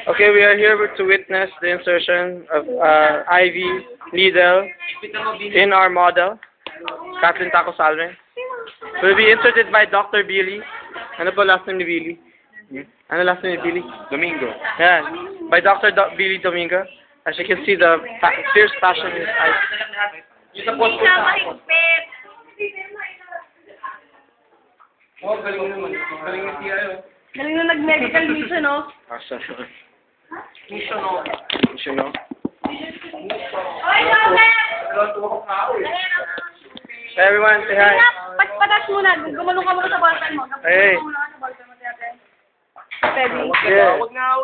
Okay, we are here to witness the insertion of IV needle in our model, Kathleen Taco Salve. Will be inserted by Dr. Billy. Ano po last name ni Billy? Ano last name ni Billy? Domingo. Yeah, by Dr. Billy Domingo. As you can see, the fierce passion in his eyes. Oh, galing naman. Galing na siya yun. Galing na nag-medical mission, no? Awesome. Mission, no? Mission, no? Hey, everyone, say hi. Patas muna. Gumalong ka muna sa ballpen mo. Hey. Gumalong ka sa ballpen mo, tiyate. Steady. Yeah. Huwag na.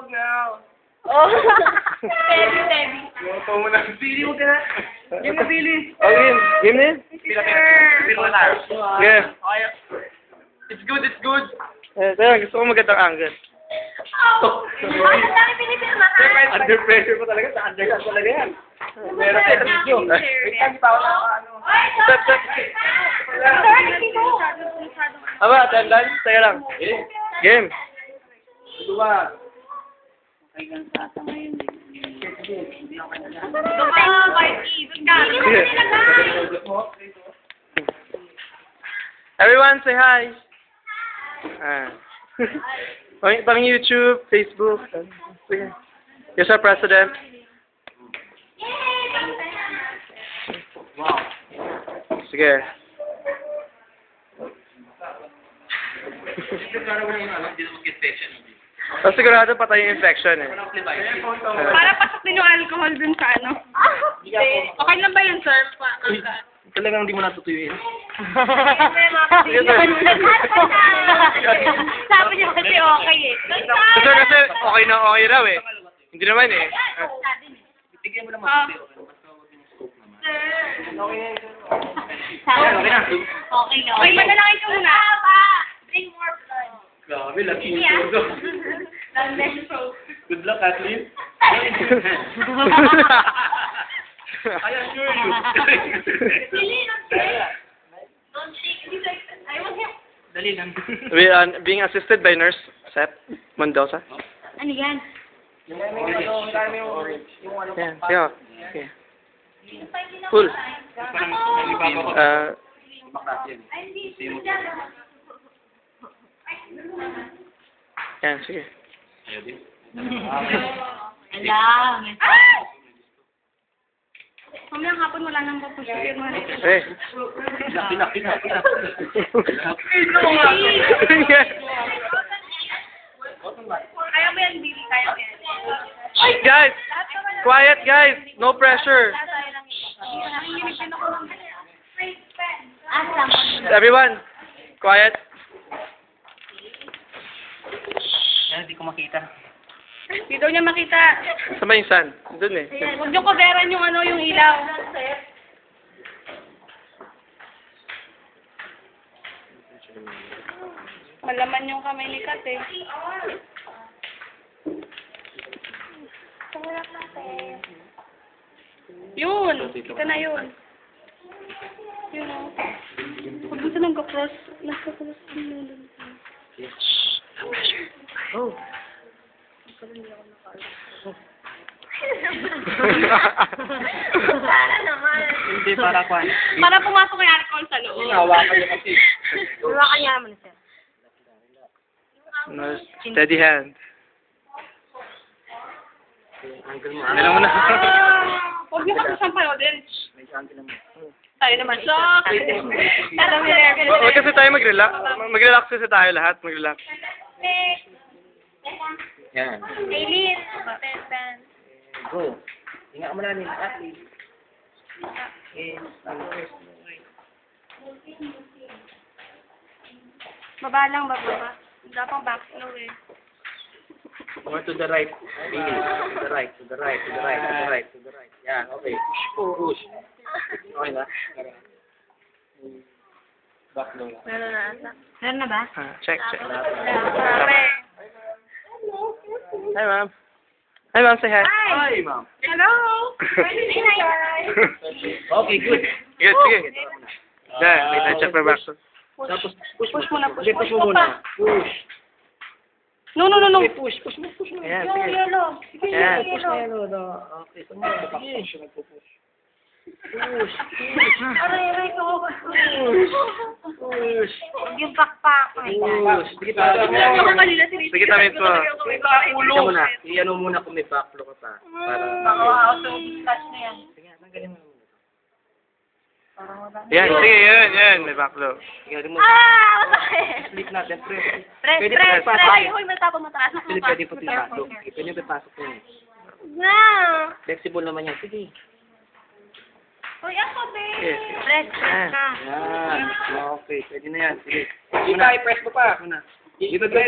Oh. Steady. Huwag pa muna. Billy, huwag ka na. Game na, Billy. Okay, game na? Pila na. Yeah. It's good, it's good. Pero gusto ko magandang angle. Oh. Bakit ang dami pinipirmahan? Under pressure pa talaga. Sa underhand talaga yan. Meron tayo video. Hindi pa ako ano. Step. Aba, attendance? Teka lang. Game. Ito ba? Everyone, say hi. Pang YouTube, Facebook. Sige. Yes, our president. Wow. Sige. Sigurado patay yung infection eh. Para pasok din yung alcohol dun sa ano. Okay lang ba yun, sir? Talagang hindi mo natutuyuin. Sabi niyo kasi okay eh. Sir, kasi okay na okay raw eh. Hindi naman eh. Tigyan mo naman. Okay na. Okay, manalangin ka muna. Drink more blood. Grabe, laki yung Yeah. todo. Good luck, Kathleen. I assure you. Don't shake. I want him. Dali lang. We are being assisted by Nurse Seth Mendoza. Ano yan? Yeah, yeah. Okay. Cool. Yan, sige. Alam. Mamayang hapon wala nang papusyir mo. Eh. Laki. Kaya mo yan, Billy. Kaya mo yan. Guys, quiet guys. No pressure. Everyone, quiet. Hindi ko makita. Hindi daw niya makita. Saan ba yung sun? Doon eh. Huwag niyo coveran yung ano, yung ilaw. Malaman yung kamay ni Kat eh. Yun! Kita na yun. Yun o. Huwag mo sa nag-cross. Nagka-cross din yun. Oh. Para naman. Hindi, para kwan. Para pumasok yung alcohol sa loob. Hawakan niyo kasi. Hawakan niya naman siya. Nurse, steady hand. Alam mo na. Huwag niyo kasi siyang panoodin. Tayo naman. So, Huwag kasi tayo mag-relax. Mag-relax kasi tayo lahat. Mag-relax. Yan. Aileen. Go. Hinga mo na nila, Kathleen. Baba lang, baba. Wala pang backflow eh. More to the right. Billy. To the right. Yan, okay. Push. Okay na? Back low lang. Meron na ata. Meron na ba? Check. Grabe. Hi, ma'am. Hi, ma'am. Say hi. Hi, ma'am. Hello. Okay, good. Good, sige. There, may touch up back. Tapos, push Push mo na, push. Push mo muna. Push. No. Okay, push mo. Ayan, Yung sige. yellow. Ayan, Yung push na yellow. yan, no. Okay, so mo, push, nagpo-push. Push. Aray, ko. Push. Yung backpack. Push. Sige, tayo mo. Sige, tamin po. Tignan mo na. I-ano muna kung may backflow ka pa. Para... Touch na yan. Sige, tanggalin mo. Yan, sige, yan. May backflow. Sige, mo. Masakit. Sleep natin, pre. Press. Pwede pa Ay, pasok. hoy, matapang mataas na Philip, pwede pa pinasok. Pwede pa pasok mo. Na. Flexible naman yan. Sige. Hoy, ako, babe. Yes. Press na. Yan. Okay, pwede na yan. Sige. Dito, i-press mo pa. Dito, Press.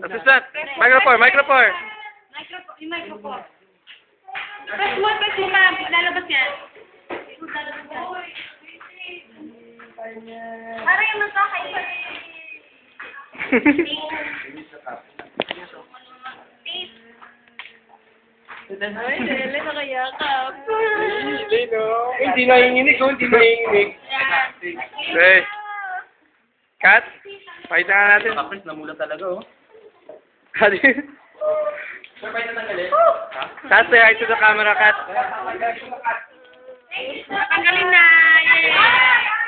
Assistant. Microphone. Yung microphone. Press mo pa. Lalabas yan. Para yung masakay. Ay, Lele, nakayakap. Hindi nanginginig, hindi nanginginig. Okay. Cut. Pakita nga natin. Kapres, namula talaga, oh. Cut. Cut, say hi to the camera, Cut. Tanggalin na. Yay!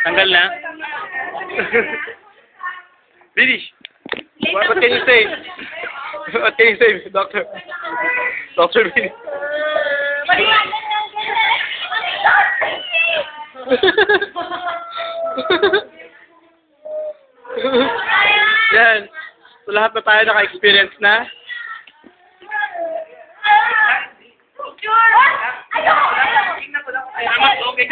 Tanggal na. Finish. What can you say? What can you say, Doctor? Doctor Billy. Yan. So lahat na tayo naka-experience na. Sure! Ayoko! Okay.